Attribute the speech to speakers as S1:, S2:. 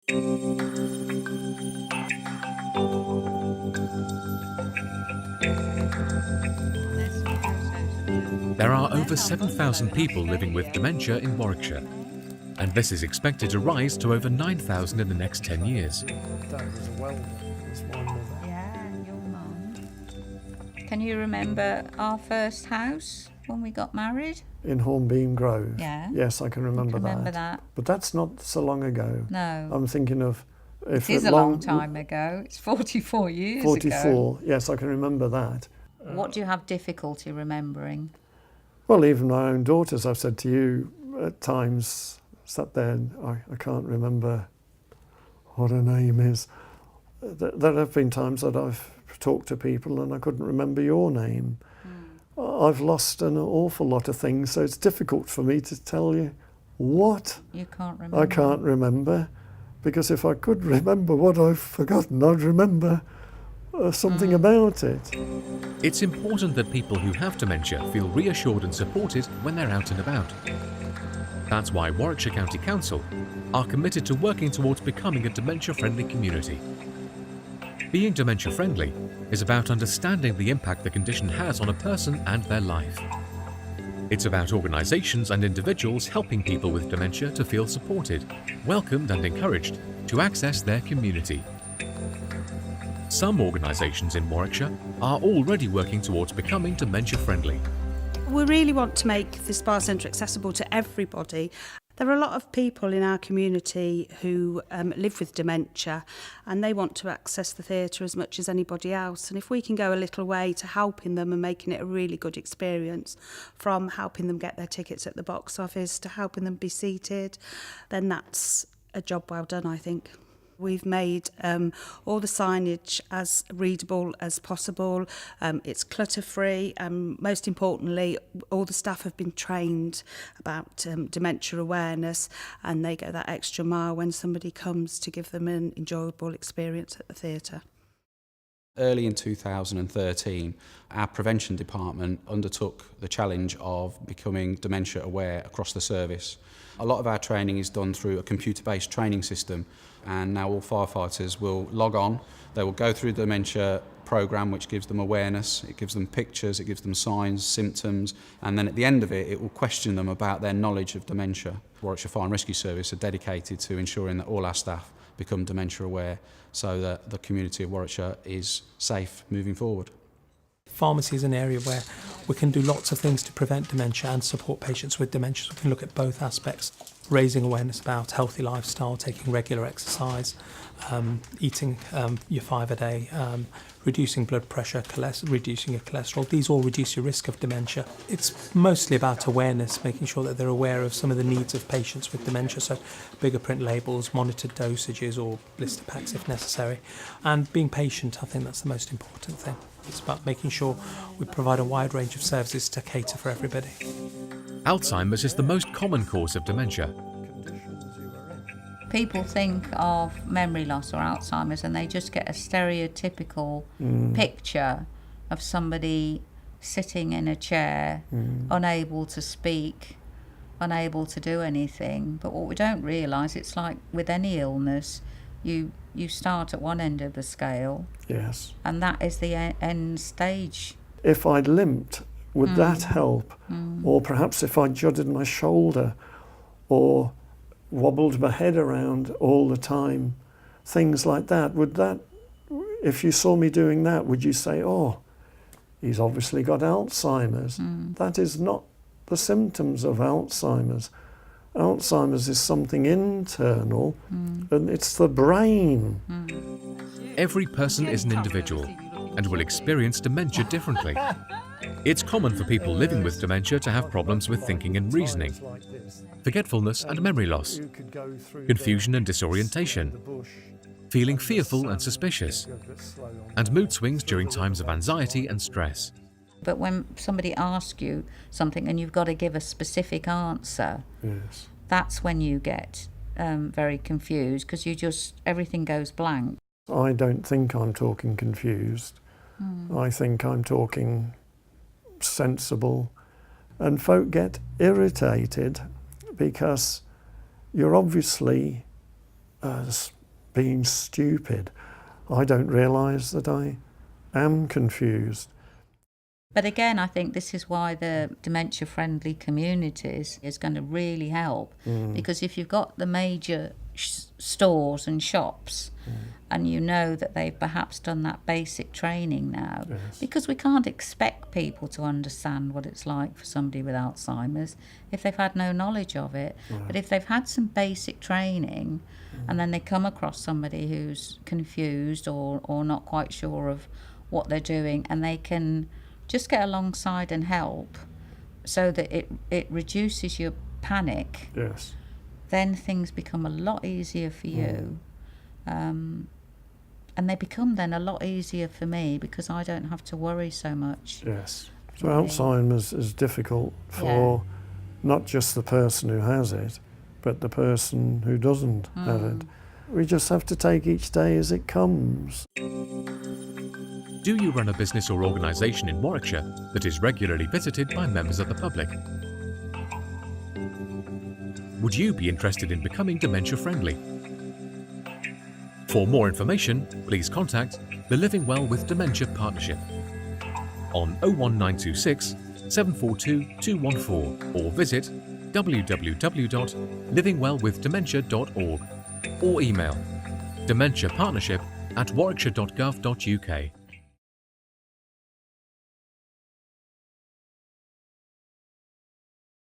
S1: There are over 7,000 people living with dementia in Warwickshire, and this is expected to rise to over 9,000 in the next 10 years.
S2: Dad was a welder, was my mother.
S3: Yeah, your mum. Can you remember our first house when we got married?
S2: In Hornbeam Grove.
S3: Yeah.
S2: Yes, I can remember
S3: that.
S2: But that's not so long ago.
S3: No.
S2: I'm thinking of...
S3: It is a long time ago. It's 44 years
S2: 44,
S3: ago.
S2: yes, I can remember that.
S3: What do you have difficulty remembering?
S2: Well, even my own daughters, I've said to you at times, sat there and I can't remember what her name is. There have been times that I've talked to people and I couldn't remember your name. I've lost an awful lot of things, so it's difficult for me to tell you what
S3: You can't remember?
S2: I can't remember, because if I could remember what I've forgotten, I'd remember something about it.
S1: It's important that people who have dementia feel reassured and supported when they're out and about. That's why Warwickshire County Council are committed to working towards becoming a dementia-friendly community. Being dementia-friendly is about understanding the impact the condition has on a person and their life. It's about organisations and individuals helping people with dementia to feel supported, welcomed and encouraged to access their community. Some organisations in Warwickshire are already working towards becoming dementia-friendly.
S4: We really want to make the Spa Centre accessible to everybody. There are a lot of people in our community who live with dementia, and they want to access the theatre as much as anybody else. And if we can go a little way to helping them and making it a really good experience, from helping them get their tickets at the box office to helping them be seated, then that's a job well done, I think. We've made all the signage as readable as possible. It's clutter-free, and most importantly, all the staff have been trained about dementia awareness, and they go that extra mile when somebody comes to give them an enjoyable experience at the theatre.
S5: Early in 2013, our prevention department undertook the challenge of becoming dementia aware across the service. A lot of our training is done through a computer-based training system, and now all firefighters will log on. They will go through the dementia programme, which gives them awareness, it gives them pictures, it gives them signs, symptoms, and then at the end of it, it will question them about their knowledge of dementia. Warwickshire Fire and Rescue Service are dedicated to ensuring that all our staff become dementia aware so that the community of Warwickshire is safe moving forward.
S6: Pharmacy is an area where we can do lots of things to prevent dementia and support patients with dementia. So we can look at both aspects, raising awareness about healthy lifestyle, taking regular exercise, eating your 5 a day, reducing blood pressure, reducing your cholesterol. These all reduce your risk of dementia. It's mostly about awareness, making sure that they're aware of some of the needs of patients with dementia, so bigger print labels, monitored dosages or blister packs if necessary. And being patient, I think that's the most important thing. It's about making sure we provide a wide range of services to cater for everybody.
S1: Alzheimer's is the most common cause of dementia.
S3: People think of memory loss or Alzheimer's and they just get a stereotypical picture of somebody sitting in a chair, unable to speak, unable to do anything. But what we don't realise, it's like with any illness, you start at one end of the scale.
S2: Yes.
S3: And that is the end stage.
S2: If I'd limped, would that help? Or perhaps if I judded my shoulder or wobbled my head around all the time, things like that, would that, if you saw me doing that, would you say, oh, he's obviously got Alzheimer's? That is not the symptoms of Alzheimer's. Alzheimer's is something internal, and it's the brain.
S1: Every person is an individual and will experience dementia differently. It's common for people living with dementia to have problems with thinking and reasoning, forgetfulness and memory loss, confusion and disorientation, feeling fearful and suspicious, and mood swings during times of anxiety and stress.
S3: But when somebody asks you something and you've got to give a specific answer,
S2: Yes.
S3: that's when you get very confused, because everything goes blank.
S2: I don't think I'm talking confused. I think I'm talking sensible, and folk get irritated because you're obviously as being stupid. I don't realise that I am confused.
S3: But again, I think this is why the dementia-friendly communities is going to really help, because if you've got the major stores and shops, and you know that they've perhaps done that basic training now,
S2: Yes.
S3: because we can't expect people to understand what it's like for somebody with Alzheimer's if they've had no knowledge of it.
S2: Right.
S3: But if they've had some basic training, and then they come across somebody who's confused or not quite sure of what they're doing, and they can just get alongside and help so that it reduces your panic,
S2: Yes.
S3: then things become a lot easier for you. And they become then a lot easier for me because I don't have to worry so much.
S2: Yes. So
S3: Okay.
S2: Alzheimer's is difficult for not just the person who has it, but the person who doesn't have it. We just have to take each day as it comes.
S1: Do you run a business or organisation in Warwickshire that is regularly visited by members of the public? Would you be interested in becoming dementia friendly? For more information, please contact the Living Well with Dementia Partnership on 01926 742 214 or visit www.livingwellwithdementia.org or email dementiapartnership@warwickshire.gov.uk.